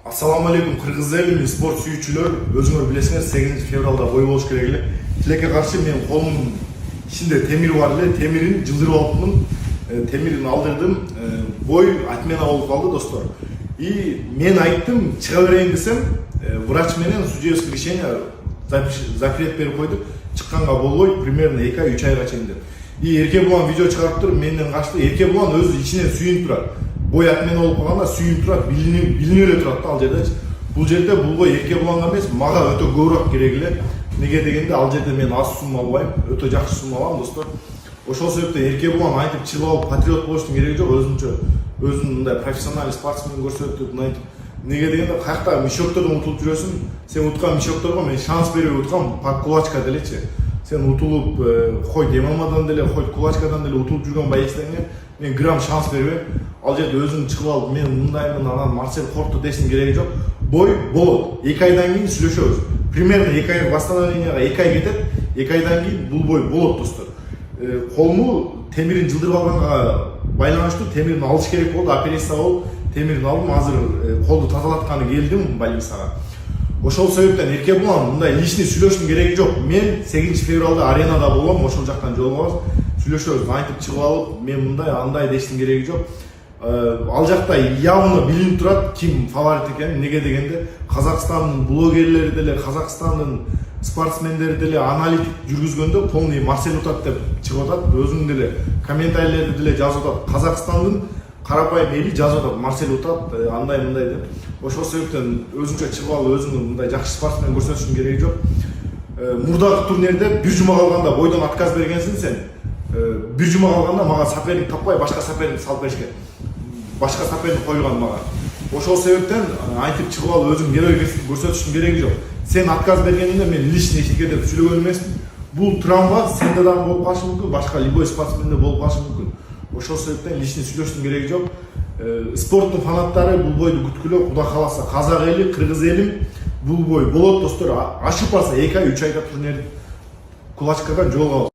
Assalamu alaikum Kırgız elinin sport sүйүүчүлөр, өзүңөр билесиңер 8 февралда бой болуш керек эле. Тилекке каршы мен колумдун ичинде темир бар эле, темирин жылдырып алыпмын. Темирин алдырдым. Бой отмена болуп калды, достор. И мен айттым, чыга берейин десем, врач менен судебский решение запрет берип койду. Чыкканга болбойт, примерно 2 ай 3 айга чейин деп. И Эрке Булан видео чыгарыптыр, менден качты. Эрке Булан өзү ичинен сүйүнүп турат. Бой отмена болуп калганда сүйүнүп турат, билинип эле турат да ал жерде. Бул жерде бул бой Эрке Буланга эмес, мага өтө көбүрөөк керек эле. Неге дегенде ал жерде мен аз сумма албайм, өтө жакшы сумма алам, достор. Ошол себептен Эрке Булан айтып чыгып алып патриот болуштун кереги жок, өзүн мындай профессионалдуу спортсмен көрсөтүп, мынтип. Неге дегенде каякта мишоктордон утулуп жүрөсүң, сен уткан мишокторго мен шанс берип уткам, пак кулачка делечи. Сен утулуп, хоть ММАдан деле, хоть кулачкадан деле утулуп жүргөн боецтерге мен грамм шанс бербейм. Ал жерде өзүң чыгып алып, мен мындаймын, анан Марсель Корто десин кереги жок. Бой болот. 2 айдан кийин сүйлөшөбүз. Примерно 2 ай восстановленияга 2 ай кетет. 2 айдан кийин бул бой болот, достор. Колуму темирин жылдырып алганга байланыштуу темирин алыш керек болду, операция болуп, темирин алдым. Азыр колду тазалатканы келдим больницага. Ошол себептен Эрке Булан мындай личный сүйлөшүүнүн кереги жок. Мен 8 февралда аренада болом, ошол жактан жолугабыз. Сүйлөшөбүз, айтып чыгып алып, мен мындай андай дештин кереги жок. Ал жакта явно билинип турат ким фаворит экени. Неге дегенде Казакстандын блогерлери деле, Казакстандын спортсмендери деле аналитик жүргүзгөндө полный Марсель утат деп чыгып атат. Өзүң деле комментарийлерди деле жазып атат. Казакстандын карапайым эли жазып атат, Марсель утат, андай мындай деп. Ошол себептен өзүңчө чыгып алып, өзүңдү мындай жакшы спортсмен көрсөтүшүң кереги жок. Мурдагы турнирде бир жума калганда бойдон отказ бергенсиң сен. Бир жума калганда мага соперник таппай, башка соперник салып беришкен. Башка соперник коюлган мага. Ошол себептен айтып чыгып алып, өзүң герой көрсөтүшүң кереги жок. Сен отказ бергениңде мен личный эчтеке деп сүйлөгөн эмесмин. Бул травма сенде дагы болуп калышы мүмкүн, башка любой спортсменде болуп калышы мүмкүн. Ошол себептен личный сүйлөшүүнүн кереги жок. Спорттун фанаттары бул бойду күткүлө, Кудай кааласа Казак эли, Кыргыз элим бул бой болот, достор. Ашып барса 2 ай 3 айда турнир кулачкадан жолугабыз.